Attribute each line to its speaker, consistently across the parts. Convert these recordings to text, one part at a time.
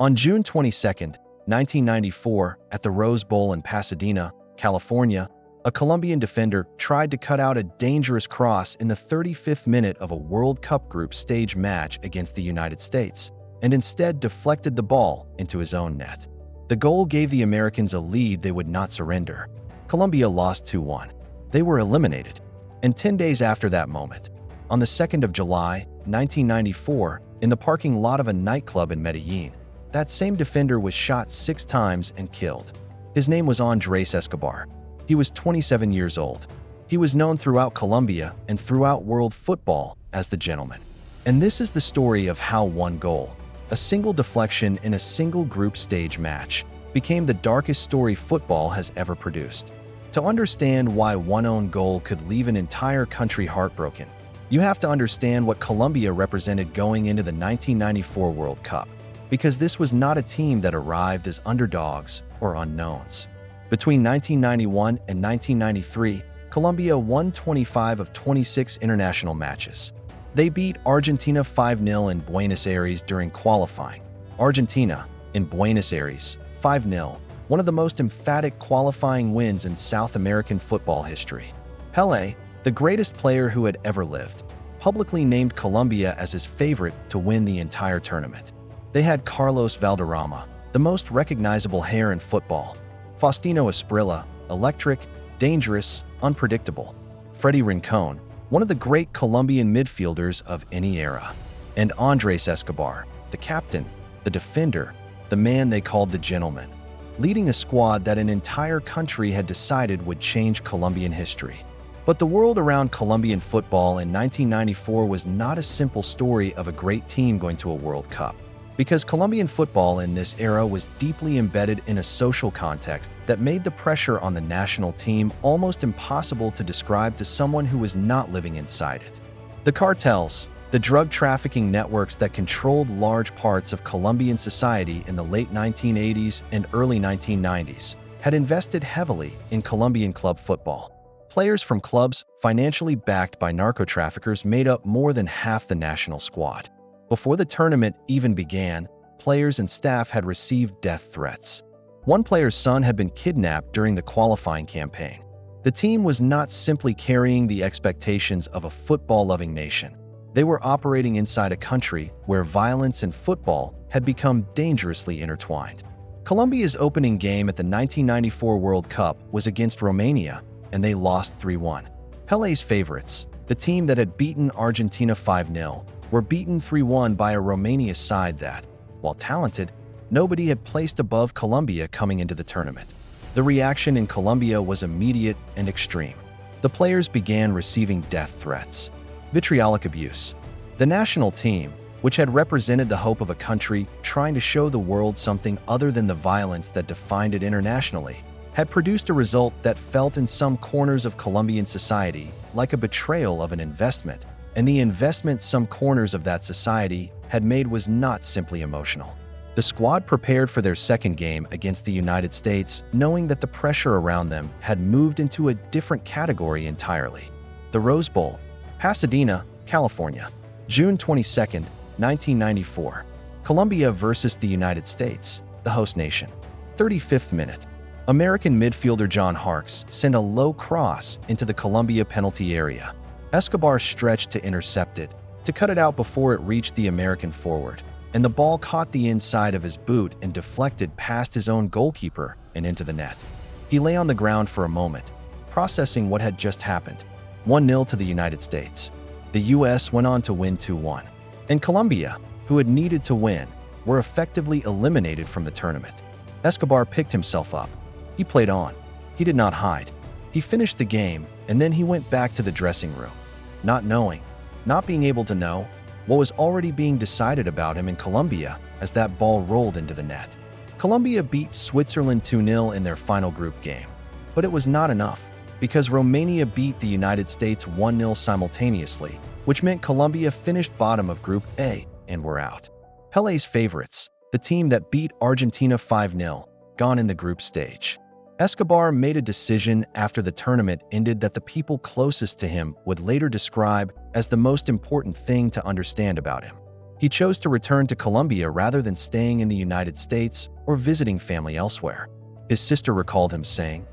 Speaker 1: On June 22, 1994, at the Rose Bowl in Pasadena, California, a Colombian defender tried to cut out a dangerous cross in the 35th minute of a World Cup group stage match against the United States, and instead deflected the ball into his own net. The goal gave the Americans a lead they would not surrender. Colombia lost 2-1. They were eliminated. And 10 days after that moment, on the 2nd of July, 1994, in the parking lot of a nightclub in Medellin, that same defender was shot 6 times and killed. His name was Andrés Escobar. He was 27 years old. He was known throughout Colombia and throughout world football as the gentleman. And this is the story of how one goal, a single deflection in a single group stage match, became the darkest story football has ever produced. To understand why one own goal could leave an entire country heartbroken, you have to understand what Colombia represented going into the 1994 World Cup, because this was not a team that arrived as underdogs or unknowns. Between 1991 and 1993, Colombia won 25 of 26 international matches. They beat Argentina 5-0 in Buenos Aires during qualifying. Argentina, in Buenos Aires, 5-0, one of the most emphatic qualifying wins in South American football history. Pelé, the greatest player who had ever lived, publicly named Colombia as his favorite to win the entire tournament. They had Carlos Valderrama, the most recognizable hair in football, Faustino Asprilla, electric, dangerous, unpredictable, Freddy Rincon, one of the great Colombian midfielders of any era, and Andrés Escobar, the captain, the defender, the man they called the gentleman, leading a squad that an entire country had decided would change Colombian history. But the world around Colombian football in 1994 was not a simple story of a great team going to a World Cup, because Colombian football in this era was deeply embedded in a social context that made the pressure on the national team almost impossible to describe to someone who was not living inside it. The cartels, the drug trafficking networks that controlled large parts of Colombian society in the late 1980s and early 1990s, had invested heavily in Colombian club football. Players from clubs financially backed by narco-traffickers made up more than half the national squad. Before the tournament even began, players and staff had received death threats. One player's son had been kidnapped during the qualifying campaign. The team was not simply carrying the expectations of a football-loving nation. They were operating inside a country where violence and football had become dangerously intertwined. Colombia's opening game at the 1994 World Cup was against Romania, and they lost 3-1. Pelé's favorites, the team that had beaten Argentina 5-0, were beaten 3-1 by a Romania side that, while talented, nobody had placed above Colombia coming into the tournament. The reaction in Colombia was immediate and extreme. The players began receiving death threats, vitriolic abuse. The national team, which had represented the hope of a country trying to show the world something other than the violence that defined it internationally, had produced a result that felt in some corners of Colombian society like a betrayal of an investment, and the investment some corners of that society had made was not simply emotional. The squad prepared for their second game against the United States, knowing that the pressure around them had moved into a different category entirely. The Rose Bowl, Pasadena, California, June 22, 1994. Colombia versus the United States, the host nation. 35th minute. American midfielder John Harkes sent a low cross into the Colombia penalty area. Escobar stretched to intercept it, to cut it out before it reached the American forward, and the ball caught the inside of his boot and deflected past his own goalkeeper and into the net. He lay on the ground for a moment, processing what had just happened. 1-0 to the United States. The U.S. went on to win 2-1. And Colombia, who had needed to win, were effectively eliminated from the tournament. Escobar picked himself up. He played on. He did not hide. He finished the game, and then he went back to the dressing room, not knowing, not being able to know, what was already being decided about him in Colombia as that ball rolled into the net. Colombia beat Switzerland 2-0 in their final group game. But it was not enough, because Romania beat the United States 1-0 simultaneously, which meant Colombia finished bottom of Group A and were out. Pelé's favorites, the team that beat Argentina 5-0, gone in the group stage. Escobar made a decision after the tournament ended that the people closest to him would later describe as the most important thing to understand about him. He chose to return to Colombia rather than staying in the United States or visiting family elsewhere. His sister recalled him saying,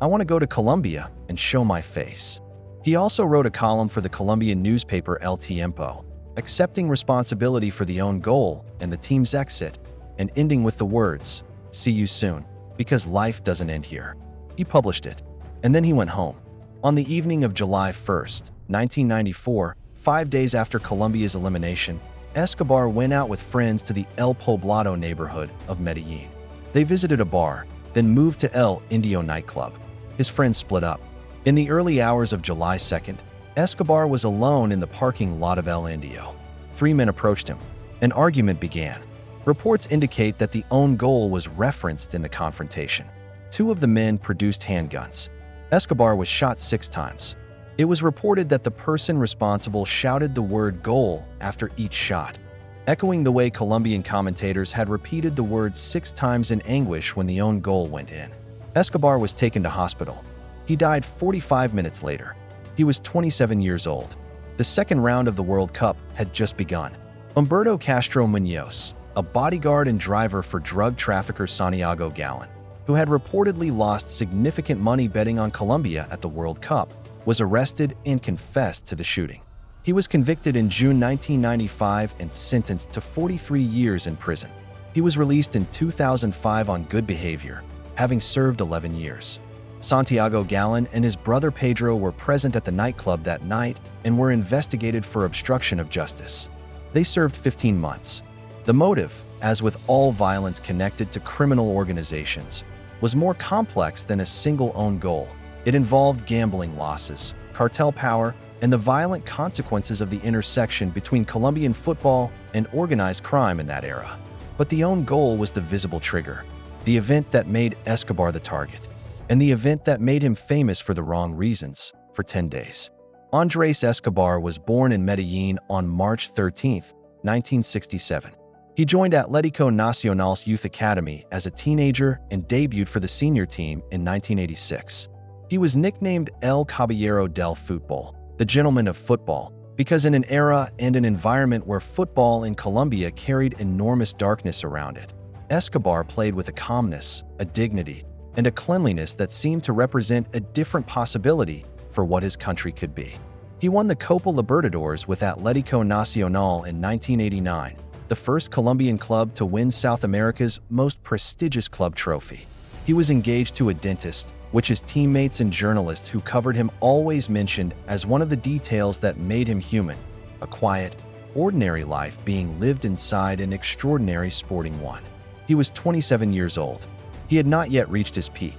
Speaker 1: "I want to go to Colombia and show my face." He also wrote a column for the Colombian newspaper El Tiempo, accepting responsibility for the own goal and the team's exit, and ending with the words, "See you soon, because life doesn't end here." He published it, and then he went home. On the evening of July 1st, 1994, 5 days after Colombia's elimination, Escobar went out with friends to the El Poblado neighborhood of Medellin. They visited a bar, then moved to El Indio nightclub. His friends split up. In the early hours of July 2nd, Escobar was alone in the parking lot of El Indio. 3 men approached him. An argument began. Reports indicate that the own goal was referenced in the confrontation. 2 of the men produced handguns. Escobar was shot 6 times. It was reported that the person responsible shouted the word goal after each shot, echoing the way Colombian commentators had repeated the word 6 times in anguish when the own goal went in. Escobar was taken to hospital. He died 45 minutes later. He was 27 years old. The second round of the World Cup had just begun. Humberto Castro Muñoz, a bodyguard and driver for drug trafficker Santiago Galán, who had reportedly lost significant money betting on Colombia at the World Cup, was arrested and confessed to the shooting. He was convicted in June 1995 and sentenced to 43 years in prison. He was released in 2005 on good behavior, having served 11 years. Santiago Galán and his brother Pedro were present at the nightclub that night and were investigated for obstruction of justice. They served 15 months. The motive, as with all violence connected to criminal organizations, was more complex than a single own goal. It involved gambling losses, cartel power, and the violent consequences of the intersection between Colombian football and organized crime in that era. But the own goal was the visible trigger, the event that made Escobar the target, and the event that made him famous for the wrong reasons for 10 days. Andrés Escobar was born in Medellin on March 13, 1967. He joined Atlético Nacional's youth academy as a teenager and debuted for the senior team in 1986. He was nicknamed El Caballero del Fútbol, the gentleman of football, because in an era and an environment where football in Colombia carried enormous darkness around it, Escobar played with a calmness, a dignity, and a cleanliness that seemed to represent a different possibility for what his country could be. He won the Copa Libertadores with Atlético Nacional in 1989, the first Colombian club to win South America's most prestigious club trophy. He was engaged to a dentist, which his teammates and journalists who covered him always mentioned as one of the details that made him human, a quiet, ordinary life being lived inside an extraordinary sporting one. He was 27 years old. He had not yet reached his peak.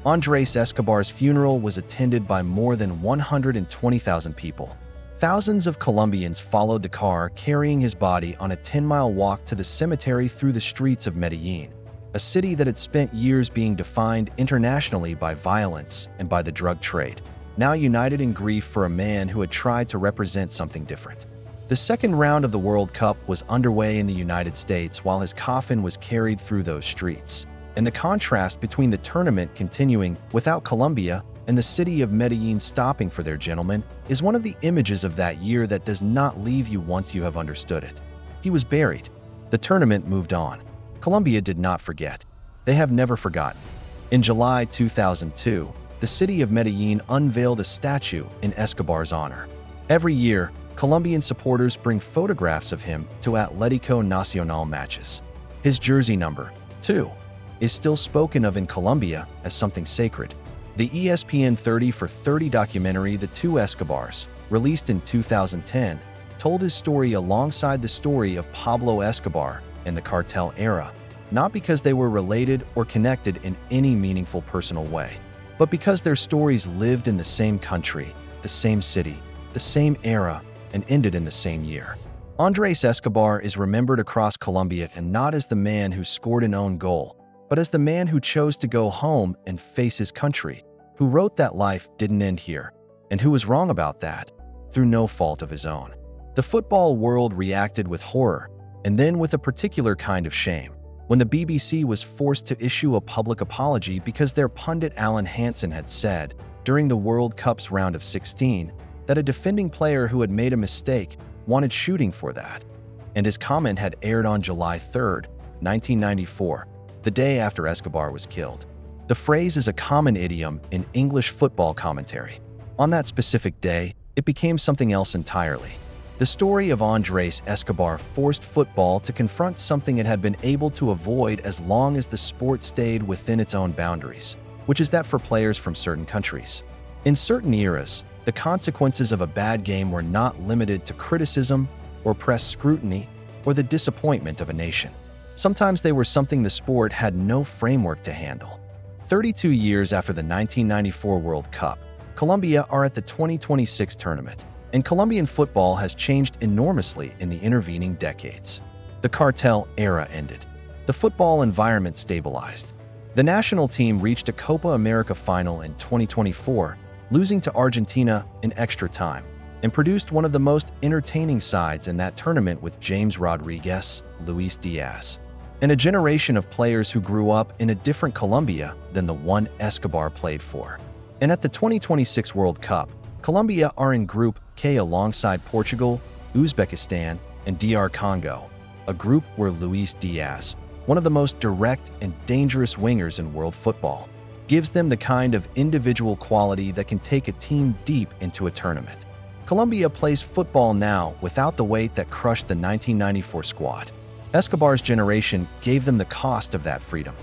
Speaker 1: Andrés Escobar's funeral was attended by more than 120,000 people. Thousands of Colombians followed the car carrying his body on a 10-mile walk to the cemetery through the streets of Medellin, a city that had spent years being defined internationally by violence and by the drug trade, now united in grief for a man who had tried to represent something different. The second round of the World Cup was underway in the United States while his coffin was carried through those streets, and the contrast between the tournament continuing without Colombia and the city of Medellin stopping for their gentleman is one of the images of that year that does not leave you once you have understood it. He was buried. The tournament moved on. Colombia did not forget. They have never forgotten. In July 2002, the city of Medellin unveiled a statue in Escobar's honor. Every year, Colombian supporters bring photographs of him to Atlético Nacional matches. His jersey number, 2, is still spoken of in Colombia as something sacred. The ESPN 30 for 30 documentary The Two Escobars, released in 2010, told his story alongside the story of Pablo Escobar and the cartel era, not because they were related or connected in any meaningful personal way, but because their stories lived in the same country, the same city, the same era, and ended in the same year. Andrés Escobar is remembered across Colombia and not as the man who scored an own goal, but as the man who chose to go home and face his country, who wrote that life didn't end here, and who was wrong about that, through no fault of his own. The football world reacted with horror, and then with a particular kind of shame, when the BBC was forced to issue a public apology because their pundit Alan Hansen had said, during the World Cup's round of 16, that a defending player who had made a mistake wanted shooting for that. and his comment had aired on July 3, 1994, the day after Escobar was killed. The phrase is a common idiom in English football commentary. On that specific day, it became something else entirely. The story of Andres Escobar forced football to confront something it had been able to avoid as long as the sport stayed within its own boundaries, which is that for players from certain countries. In certain eras, the consequences of a bad game were not limited to criticism or press scrutiny or the disappointment of a nation. Sometimes they were something the sport had no framework to handle. 32 years after the 1994 World Cup, Colombia are at the 2026 tournament, and Colombian football has changed enormously in the intervening decades. The cartel era ended. The football environment stabilized. The national team reached a Copa America final in 2024, losing to Argentina in extra time, and produced one of the most entertaining sides in that tournament with James Rodriguez, Luis Diaz, and a generation of players who grew up in a different Colombia than the one Escobar played for. And at the 2026 World Cup, Colombia are in Group K alongside Portugal, Uzbekistan, and DR Congo, a group where Luis Diaz, one of the most direct and dangerous wingers in world football, gives them the kind of individual quality that can take a team deep into a tournament. Colombia plays football now without the weight that crushed the 1994 squad. Escobar's generation gave them the cost of that freedom.